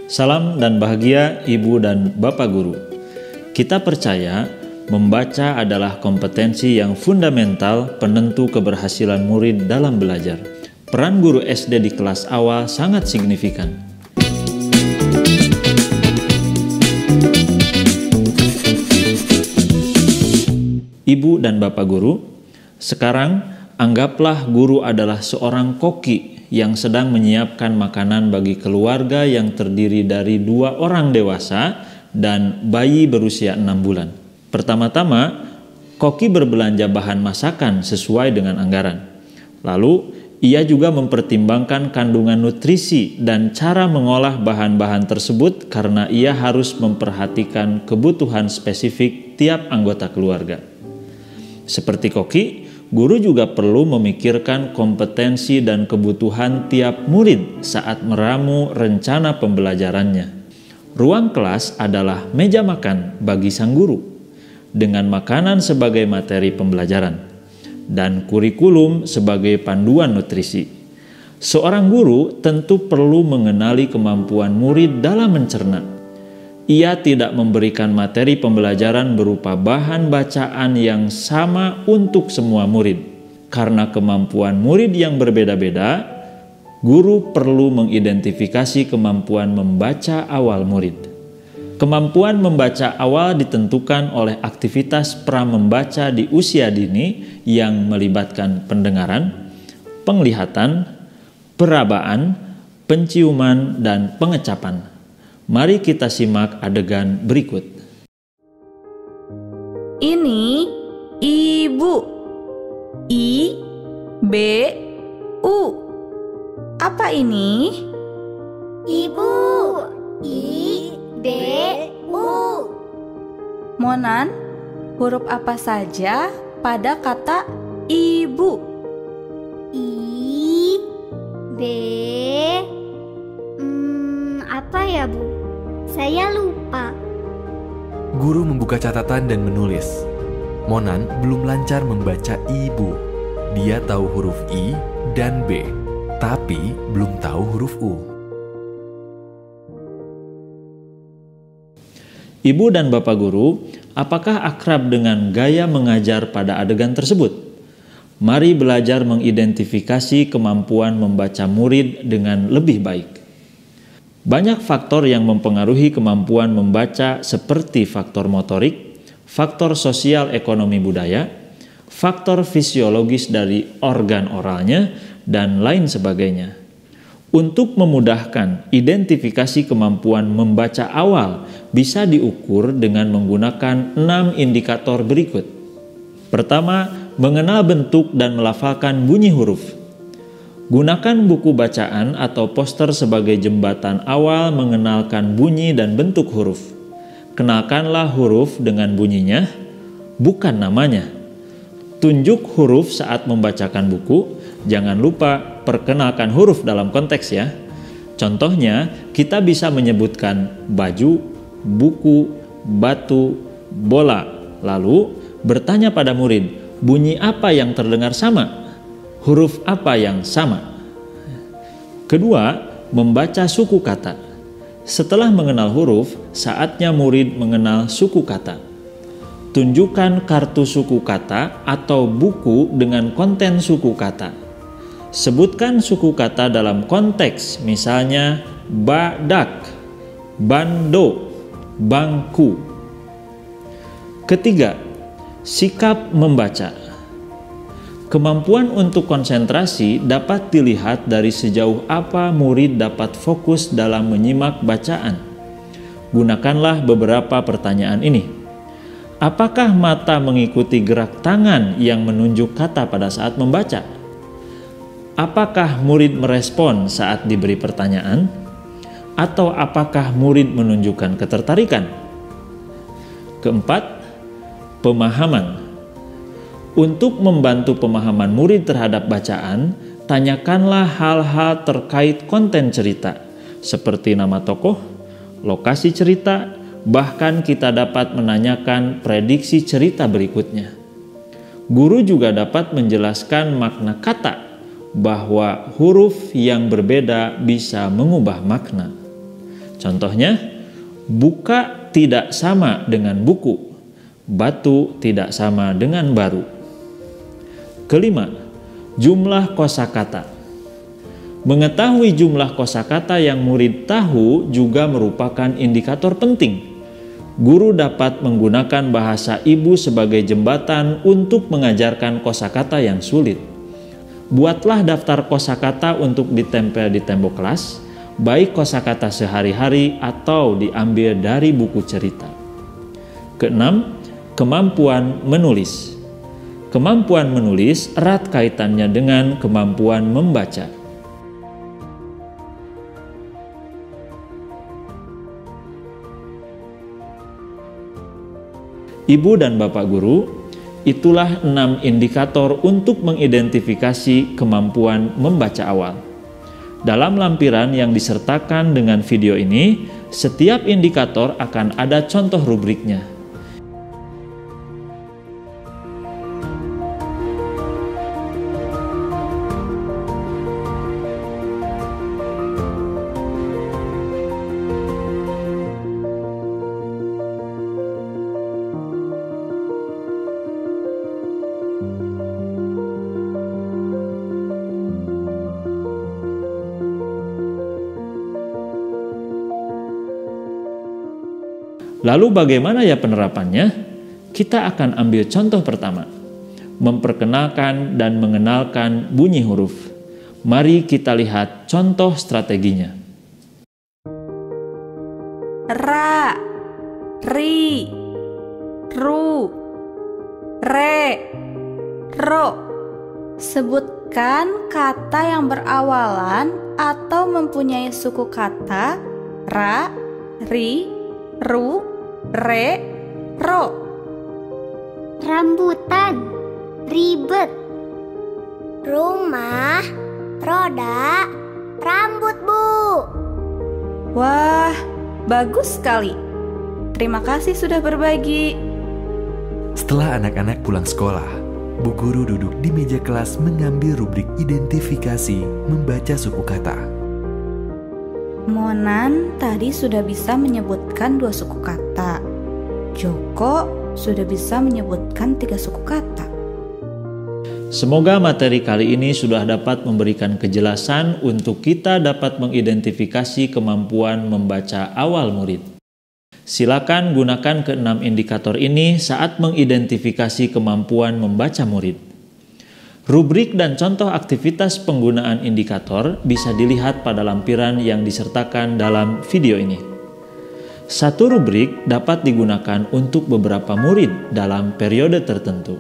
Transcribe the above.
Salam dan bahagia Ibu dan Bapak Guru. Kita percaya membaca adalah kompetensi yang fundamental penentu keberhasilan murid dalam belajar. Peran guru SD di kelas awal sangat signifikan. Ibu dan Bapak Guru, sekarang anggaplah guru adalah seorang koki yang sedang menyiapkan makanan bagi keluarga yang terdiri dari 2 orang dewasa dan bayi berusia 6 bulan. Pertama-tama, koki berbelanja bahan masakan sesuai dengan anggaran. Lalu, ia juga mempertimbangkan kandungan nutrisi dan cara mengolah bahan-bahan tersebut karena ia harus memperhatikan kebutuhan spesifik tiap anggota keluarga. Seperti koki, guru juga perlu memikirkan kompetensi dan kebutuhan tiap murid saat meramu rencana pembelajarannya. Ruang kelas adalah meja makan bagi sang guru, dengan makanan sebagai materi pembelajaran, dan kurikulum sebagai panduan nutrisi. Seorang guru tentu perlu mengenali kemampuan murid dalam mencerna. Ia tidak memberikan materi pembelajaran berupa bahan bacaan yang sama untuk semua murid. Karena kemampuan murid yang berbeda-beda, guru perlu mengidentifikasi kemampuan membaca awal murid. Kemampuan membaca awal ditentukan oleh aktivitas pra-membaca di usia dini yang melibatkan pendengaran, penglihatan, perabaan, penciuman, dan pengecapan. Mari kita simak adegan berikut. Ini ibu. I, B, U. Apa ini? Ibu. I, B, U. Monan, huruf apa saja pada kata ibu? I, B. Apa ya, Bu? Saya lupa. Guru membuka catatan dan menulis. Monan belum lancar membaca ibu. Dia tahu huruf I dan B, tapi belum tahu huruf U. Ibu dan Bapak Guru, apakah akrab dengan gaya mengajar pada adegan tersebut? Mari belajar mengidentifikasi kemampuan membaca murid dengan lebih baik. Banyak faktor yang mempengaruhi kemampuan membaca seperti faktor motorik, faktor sosial ekonomi budaya, faktor fisiologis dari organ oralnya, dan lain sebagainya. Untuk memudahkan identifikasi kemampuan membaca awal bisa diukur dengan menggunakan 6 indikator berikut. Pertama, mengenal bentuk dan melafalkan bunyi huruf. Gunakan buku bacaan atau poster sebagai jembatan awal mengenalkan bunyi dan bentuk huruf. Kenalkanlah huruf dengan bunyinya, bukan namanya. Tunjuk huruf saat membacakan buku, jangan lupa perkenalkan huruf dalam konteks ya. Contohnya, kita bisa menyebutkan baju, buku, batu, bola. Lalu, bertanya pada murid, bunyi apa yang terdengar sama? Huruf apa yang sama? Kedua, membaca suku kata. Setelah mengenal huruf, saatnya murid mengenal suku kata. Tunjukkan kartu suku kata atau buku dengan konten suku kata. Sebutkan suku kata dalam konteks, misalnya badak, bando, bangku. Ketiga, sikap membaca. Kemampuan untuk konsentrasi dapat dilihat dari sejauh apa murid dapat fokus dalam menyimak bacaan. Gunakanlah beberapa pertanyaan ini. Apakah mata mengikuti gerak tangan yang menunjuk kata pada saat membaca? Apakah murid merespon saat diberi pertanyaan? Atau apakah murid menunjukkan ketertarikan? Keempat, pemahaman. Untuk membantu pemahaman murid terhadap bacaan, tanyakanlah hal-hal terkait konten cerita, seperti nama tokoh, lokasi cerita, bahkan kita dapat menanyakan prediksi cerita berikutnya. Guru juga dapat menjelaskan makna kata, bahwa huruf yang berbeda bisa mengubah makna. Contohnya, buka tidak sama dengan buku, batu tidak sama dengan baru. Kelima, jumlah kosakata. Mengetahui jumlah kosakata yang murid tahu juga merupakan indikator penting. Guru dapat menggunakan bahasa ibu sebagai jembatan untuk mengajarkan kosakata yang sulit. Buatlah daftar kosakata untuk ditempel di tembok kelas, baik kosakata sehari-hari atau diambil dari buku cerita. Keenam, kemampuan menulis. Kemampuan menulis erat kaitannya dengan kemampuan membaca. Ibu dan Bapak Guru, itulah 6 indikator untuk mengidentifikasi kemampuan membaca awal. Dalam lampiran yang disertakan dengan video ini, setiap indikator akan ada contoh rubriknya. Lalu bagaimana ya penerapannya? Kita akan ambil contoh pertama, memperkenalkan dan mengenalkan bunyi huruf. Mari kita lihat contoh strateginya. Ra, ri, ru, re, ro. Sebutkan kata yang berawalan atau mempunyai suku kata ra, ri, ru, re, ro. Rambutan, ribet. Rumah, roda, rambut, Bu. Wah, bagus sekali. Terima kasih sudah berbagi. Setelah anak-anak pulang sekolah, Bu Guru duduk di meja kelas mengambil rubrik identifikasi membaca suku kata. Monan tadi sudah bisa menyebutkan 2 suku kata. Joko sudah bisa menyebutkan 3 suku kata. Semoga materi kali ini sudah dapat memberikan kejelasan untuk kita dapat mengidentifikasi kemampuan membaca awal murid. Silakan gunakan ke-6 indikator ini saat mengidentifikasi kemampuan membaca murid. Rubrik dan contoh aktivitas penggunaan indikator bisa dilihat pada lampiran yang disertakan dalam video ini. Satu rubrik dapat digunakan untuk beberapa murid dalam periode tertentu.